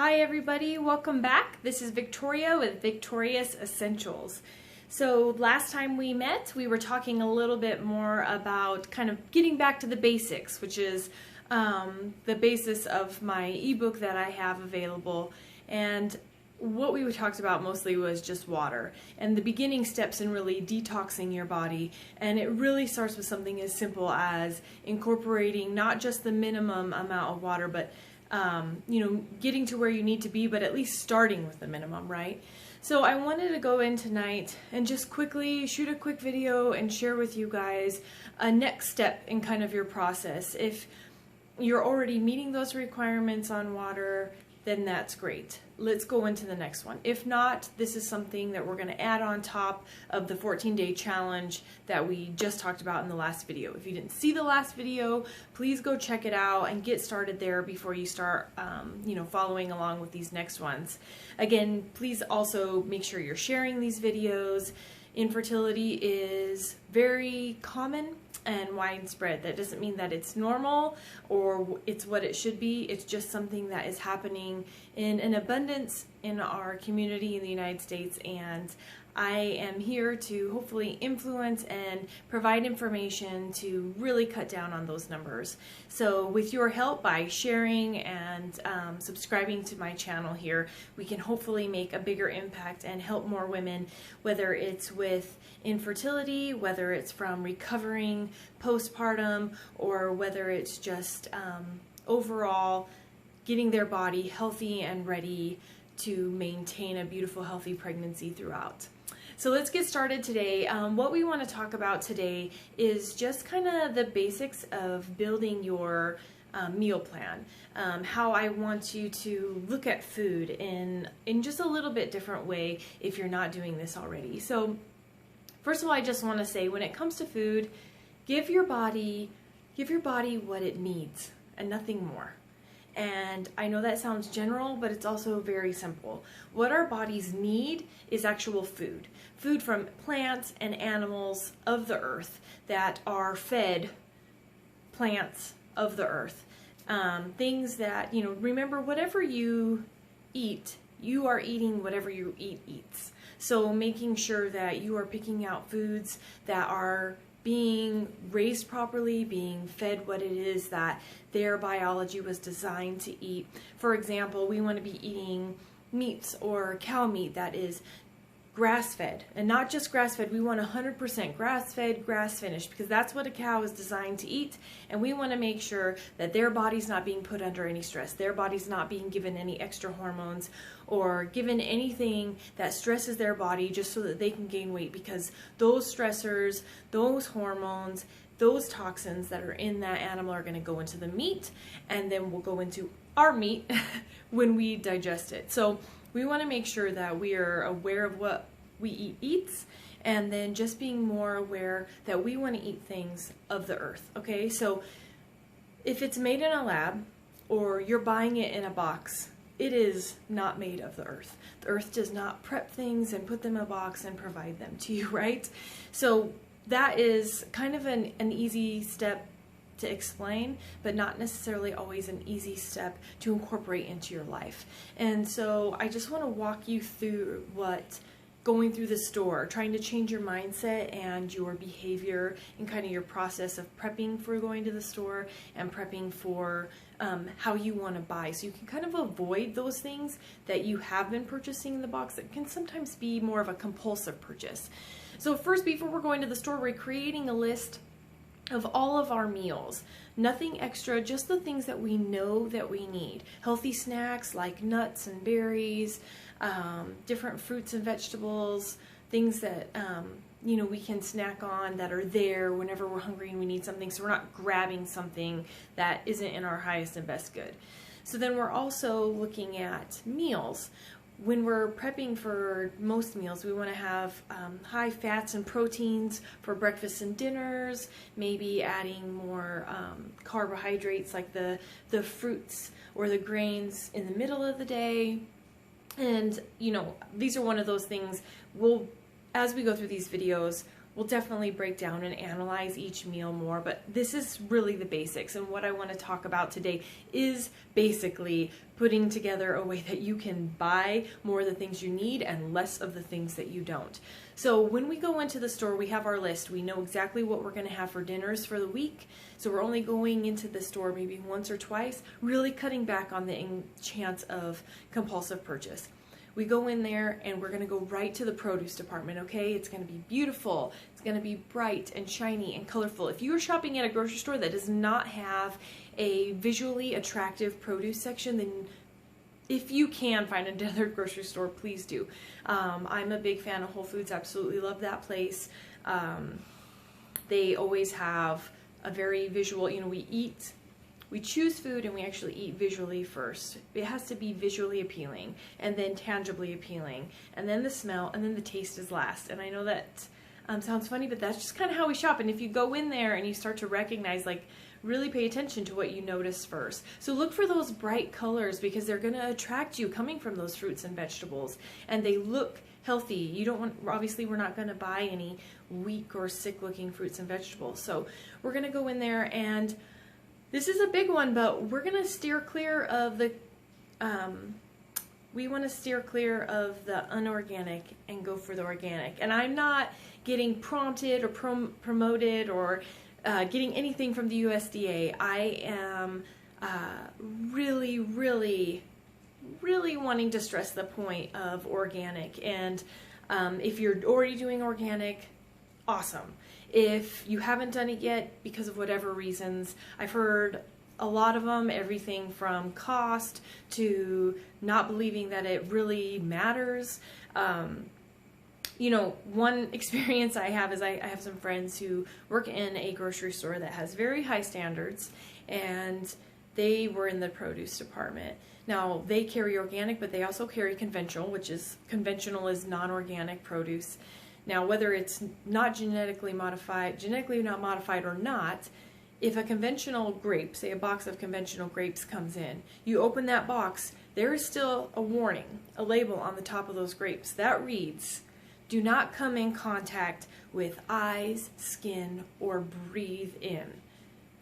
Hi everybody, welcome back. This is Victoria with Victorious Essentials. So last time we met, we were talking a little bit more about kind of getting back to the basics, which is the basis of my ebook that I have available. And what we talked about mostly was just water and the beginning steps in really detoxing your body. And it really starts with something as simple as incorporating not just the minimum amount of water, but getting to where you need to be, but at least starting with the minimum, right? So I wanted to go in tonight and just quickly shoot a quick video and share with you guys a next step in kind of your process. If you're already meeting those requirements on water, then that's great. Let's go into the next one. If not, this is something that we're going to add on top of the 14-day challenge that we just talked about in the last video. If you didn't see the last video, please go check it out and get started there before you start following along with these next ones. Again, please also make sure you're sharing these videos. Infertility is very common and widespread. That doesn't mean that it's normal or it's what it should be. It's just something that is happening in an abundance in our community in the United States, and I am here to hopefully influence and provide information to really cut down on those numbers. So with your help by sharing and subscribing to my channel here, we can hopefully make a bigger impact and help more women, whether it's with infertility, whether it's from recovering postpartum, or whether it's just overall getting their body healthy and ready to maintain a beautiful, healthy pregnancy throughout. So let's get started today. What we want to talk about today is just kind of the basics of building your meal plan. How I want you to look at food in just a little bit different way if you're not doing this already. So first of all, I just want to say, when it comes to food, give your body what it needs and nothing more. And I know that sounds general, but it's also very simple. What our bodies need is actual food. Food from plants and animals of the earth that are fed plants of the earth. Things that, remember, whatever you eat, you are eating whatever you eats. So making sure that you are picking out foods that are being raised properly, being fed what it is that their biology was designed to eat. For example, we want to be eating meats or cow meat that is grass-fed, and not just grass-fed. We want 100% grass-fed, grass-finished, because that's what a cow is designed to eat, and we want to make sure that their body's not being put under any stress. Their body's not being given any extra hormones or given anything that stresses their body just so that they can gain weight, because those stressors, those hormones, those toxins that are in that animal are going to go into the meat, and then will go into our meat when we digest it. So we want to make sure that we are aware of what we eats, and then just being more aware that we want to eat things of the earth. Okay, so if it's made in a lab or you're buying it in a box, it is not made of the earth. The earth does not prep things and put them in a box and provide them to you, right? So that is kind of an easy step to explain, but not necessarily always an easy step to incorporate into your life. And so I just want to walk you through what going through the store, trying to change your mindset and your behavior and kind of your process of prepping for going to the store and prepping for how you want to buy, so you can kind of avoid those things that you have been purchasing in the box that can sometimes be more of a compulsive purchase. So first, before we're going to the store, we're creating a list of all of our meals. Nothing extra, just the things that we know that we need. Healthy snacks like nuts and berries, different fruits and vegetables, things that we can snack on that are there whenever we're hungry and we need something, so we're not grabbing something that isn't in our highest and best good. So then we're also looking at meals. When we're prepping for most meals, we want to have high fats and proteins for breakfasts and dinners, maybe adding more carbohydrates like the fruits or the grains in the middle of the day. And these are one of those things as we go through these videos, we'll definitely break down and analyze each meal more, but this is really the basics. And what I want to talk about today is basically putting together a way that you can buy more of the things you need and less of the things that you don't. So when we go into the store, we have our list. We know exactly what we're going to have for dinners for the week. So we're only going into the store maybe once or twice, really cutting back on the chance of compulsive purchase. We go in there and we're going to go right to the produce department, okay? It's going to be beautiful. It's going to be bright and shiny and colorful. If you are shopping at a grocery store that does not have a visually attractive produce section, then if you can find another grocery store, please do. I'm a big fan of Whole Foods. Absolutely love that place. They always have a very visual, we choose food and we actually eat visually first. It has to be visually appealing and then tangibly appealing, and then the smell, and then the taste is last. And I know that sounds funny, but that's just kind of how we shop. And if you go in there and you start to recognize, like, really pay attention to what you notice first. So look for those bright colors because they're going to attract you coming from those fruits and vegetables, and they look healthy. You don't want, obviously we're not going to buy any weak or sick looking fruits and vegetables. So we're going to go in there, and this is a big one, but we're going to steer clear of the, we want to steer clear of the unorganic and go for the organic. And I'm not getting prompted or promoted or getting anything from the USDA. I am really wanting to stress the point of organic. And if you're already doing organic, awesome. If you haven't done it yet because of whatever reasons, I've heard a lot of them, everything from cost to not believing that it really matters. One experience I have is I have some friends who work in a grocery store that has very high standards, and they were in the produce department. Now, they carry organic, but they also carry conventional, which is non-organic produce. Now, whether it's not genetically not modified or not, if a conventional grape, say a box of conventional grapes comes in, you open that box, there is still a warning, a label on the top of those grapes that reads, "Do not come in contact with eyes, skin, or breathe in."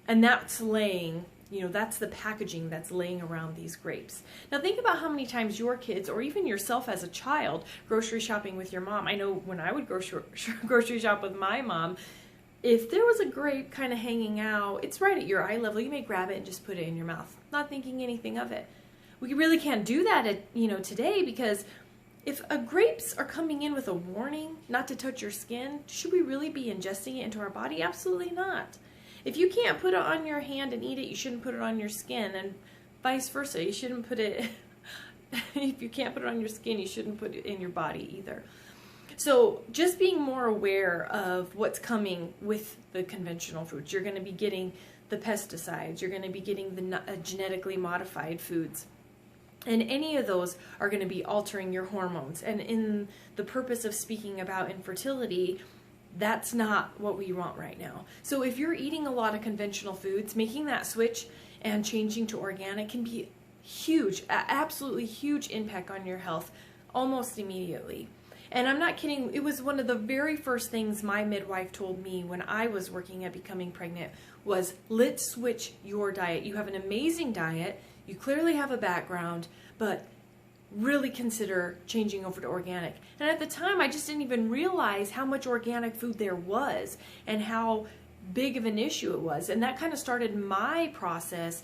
And that's laying, that's the packaging that's laying around these grapes. Now think about how many times your kids, or even yourself as a child, grocery shopping with your mom. I know when I would grocery shop with my mom, if there was a grape kind of hanging out, it's right at your eye level, you may grab it and just put it in your mouth, not thinking anything of it. We really can't do that today, because if grapes are coming in with a warning not to touch your skin, should we really be ingesting it into our body? Absolutely not. If you can't put it on your hand and eat it, you shouldn't put it on your skin, and vice versa. You shouldn't put it, if you can't put it on your skin, you shouldn't put it in your body either. So just being more aware of what's coming with the conventional foods. You're going to be getting the pesticides. You're going to be getting the genetically modified foods. And any of those are going to be altering your hormones. And in the purpose of speaking about infertility, that's not what we want right now. So if you're eating a lot of conventional foods, making that switch and changing to organic can be huge, absolutely huge impact on your health almost immediately. And I'm not kidding, it was one of the very first things my midwife told me when I was working at becoming pregnant was, let's switch your diet. You have an amazing diet, you clearly have a background, but really consider changing over to organic. And at the time, I just didn't even realize how much organic food there was and how big of an issue it was. And that kind of started my process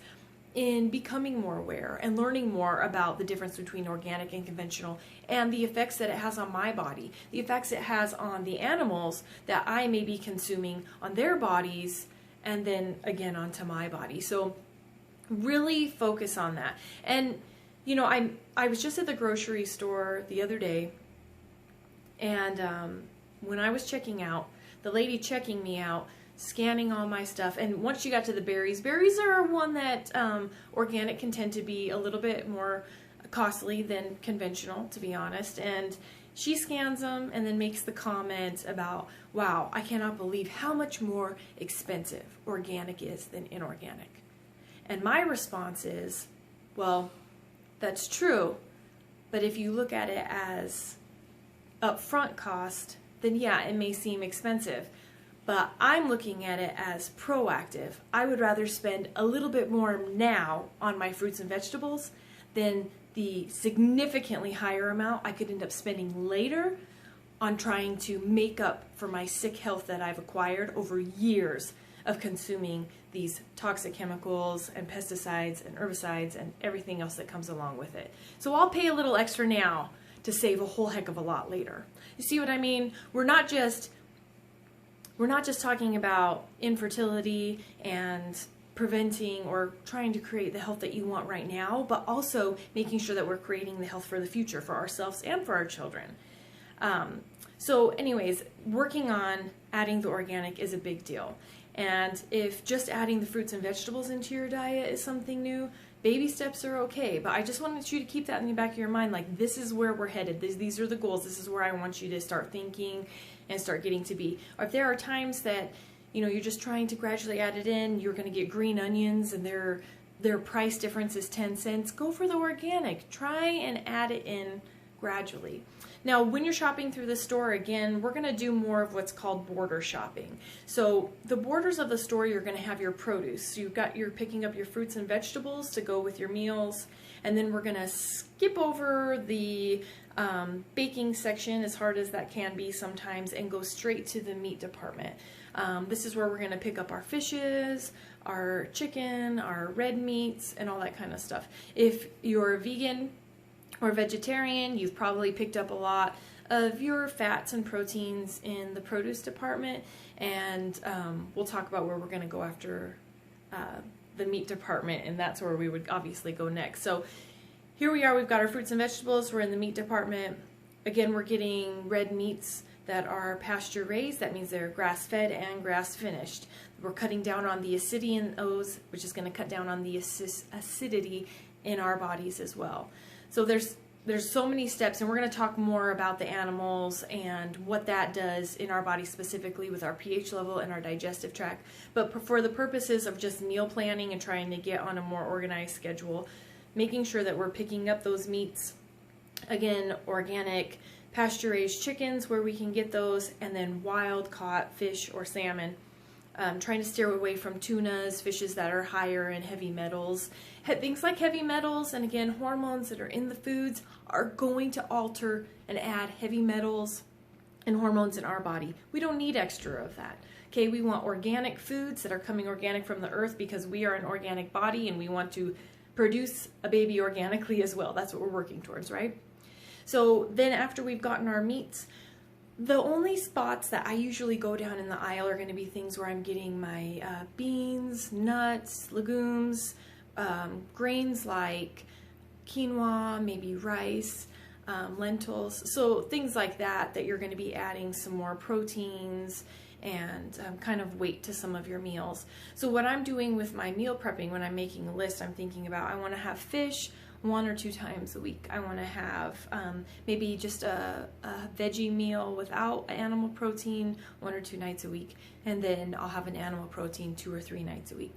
in becoming more aware and learning more about the difference between organic and conventional and the effects that it has on my body, the effects it has on the animals that I may be consuming on their bodies, and then again onto my body. So really focus on that. And I was just at the grocery store the other day, and when I was checking out, the lady checking me out, scanning all my stuff, and once she got to the berries are one that organic can tend to be a little bit more costly than conventional, to be honest, and she scans them and then makes the comment about, wow, I cannot believe how much more expensive organic is than inorganic. And my response is, well, that's true, but if you look at it as upfront cost, then yeah, it may seem expensive. But I'm looking at it as proactive. I would rather spend a little bit more now on my fruits and vegetables than the significantly higher amount I could end up spending later on trying to make up for my sick health that I've acquired over years of consuming these toxic chemicals and pesticides and herbicides and everything else that comes along with it. So I'll pay a little extra now to save a whole heck of a lot later. You see what I mean? We're not just talking about infertility and preventing or trying to create the health that you want right now, but also making sure that we're creating the health for the future for ourselves and for our children. So anyways, working on adding the organic is a big deal. And if just adding the fruits and vegetables into your diet is something new, baby steps are okay. But I just wanted you to keep that in the back of your mind, like this is where we're headed. These are the goals. This is where I want you to start thinking and start getting to be. Or if there are times that, you know, you're just trying to gradually add it in, you're going to get green onions and their price difference is 10 cents, go for the organic. Try and add it in gradually. Now, when you're shopping through the store, again, we're going to do more of what's called border shopping. So the borders of the store, you're going to have your produce. So you're picking up your fruits and vegetables to go with your meals. And then we're going to skip over the baking section, as hard as that can be sometimes, and go straight to the meat department. This is where we're going to pick up our fishes, our chicken, our red meats, and all that kind of stuff. If you're vegan or vegetarian, you've probably picked up a lot of your fats and proteins in the produce department, and we'll talk about where we're going to go after the meat department, and that's where we would obviously go next. So here we are, we've got our fruits and vegetables, we're in the meat department. Again, we're getting red meats that are pasture raised. That means they're grass fed and grass finished. We're cutting down on the acidity in those, which is going to cut down on the acidity in our bodies as well. So there's so many steps, and we're going to talk more about the animals and what that does in our body specifically with our pH level and our digestive tract. But for the purposes of just meal planning and trying to get on a more organized schedule, making sure that we're picking up those meats, again, organic, pasture-raised chickens where we can get those, and then wild-caught fish or salmon. Trying to steer away from tunas, fishes that are higher in heavy metals. Things like heavy metals and, again, hormones that are in the foods are going to alter and add heavy metals and hormones in our body. We don't need extra of that. Okay, we want organic foods that are coming organic from the earth because we are an organic body and we want to produce a baby organically as well. That's what we're working towards, right? So then after we've gotten our meats, the only spots that I usually go down in the aisle are going to be things where I'm getting my beans, nuts, legumes, grains like quinoa, maybe rice, lentils. So things like that you're going to be adding some more proteins and kind of weight to some of your meals. So what I'm doing with my meal prepping, when I'm making a list, I'm thinking about I want to have fish 1 or 2 times a week. I want to have maybe just a veggie meal without animal protein 1 or 2 nights a week, and then I'll have an animal protein 2 or 3 nights a week.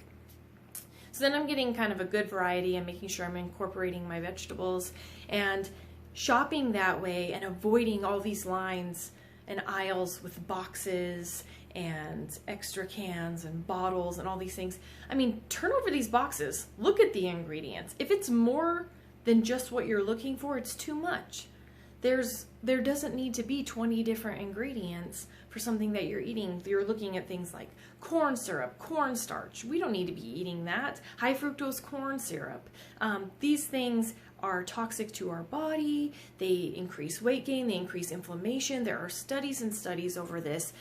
So then I'm getting kind of a good variety and making sure I'm incorporating my vegetables and shopping that way and avoiding all these lines and aisles with boxes and extra cans and bottles and all these things. I mean, turn over these boxes, look at the ingredients. If it's more than just what you're looking for, it's too much. There doesn't need to be 20 different ingredients for something that you're eating. You're looking at things like corn syrup, cornstarch. We don't need to be eating that. High fructose corn syrup. These things are toxic to our body. They increase weight gain. They increase inflammation. There are studies and studies over this.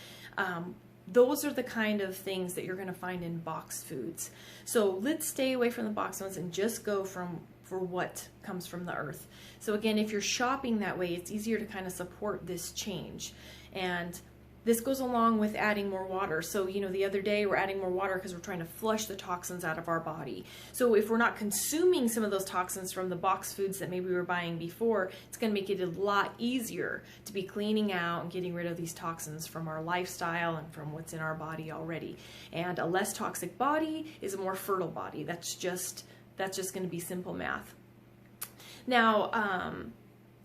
Those are the kind of things that you're going to find in boxed foods. So let's stay away from the boxed ones and just go for what comes from the earth. So again, if you're shopping that way, it's easier to kind of support this change. And this goes along with adding more water. So, you know, the other day we're adding more water because we're trying to flush the toxins out of our body. So if we're not consuming some of those toxins from the boxed foods that maybe we were buying before, it's going to make it a lot easier to be cleaning out and getting rid of these toxins from our lifestyle and from what's in our body already. And a less toxic body is a more fertile body. That's just going to be simple math. Now,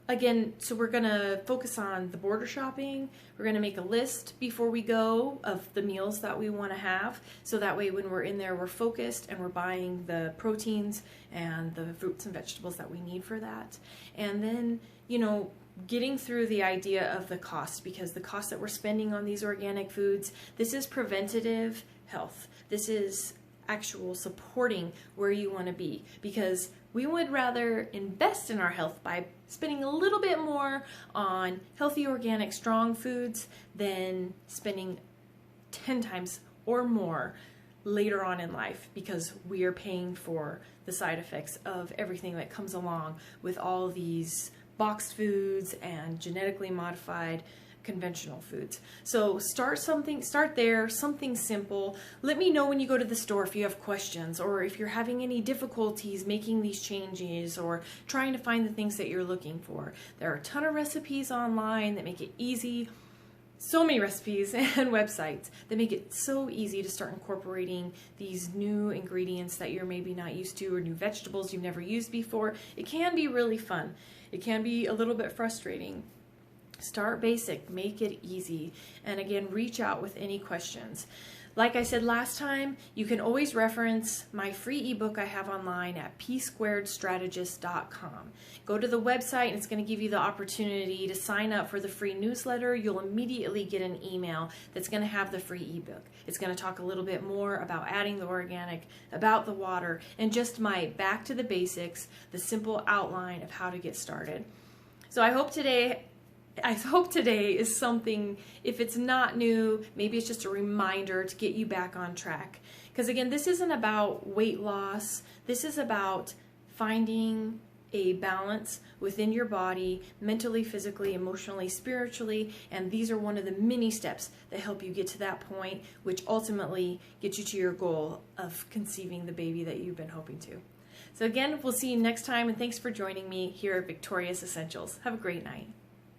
again, so we're going to focus on the border shopping. We're going to make a list before we go of the meals that we want to have. So that way when we're in there, we're focused and we're buying the proteins and the fruits and vegetables that we need for that. And then, you know, getting through the idea of the cost, because the cost that we're spending on these organic foods, this is preventative health. This is actual supporting where you want to be, because we would rather invest in our health by spending a little bit more on healthy, organic, strong foods than spending 10 times or more later on in life, because we are paying for the side effects of everything that comes along with all these boxed foods and genetically modified conventional foods. So start there, something simple. Let me know when you go to the store if you have questions, or if you're having any difficulties making these changes or trying to find the things that you're looking for. There are a ton of recipes online that make it easy. So many recipes and websites that make it so easy to start incorporating these new ingredients that you're maybe not used to, or new vegetables you've never used before. It can be really fun. It can be a little bit frustrating. Start basic, make it easy, and again, reach out with any questions. Like I said last time, you can always reference my free ebook I have online at p2strategist.com. Go to the website and it's going to give you the opportunity to sign up for the free newsletter. You'll immediately get an email that's going to have the free ebook. It's going to talk a little bit more about adding the organic, about the water, and just my back to the basics, the simple outline of how to get started. So I hope today is something, if it's not new, maybe it's just a reminder to get you back on track. Because again, this isn't about weight loss. This is about finding a balance within your body, mentally, physically, emotionally, spiritually, and these are one of the many steps that help you get to that point, which ultimately gets you to your goal of conceiving the baby that you've been hoping to. So again, we'll see you next time, and thanks for joining me here at Victorious Essentials. Have a great night.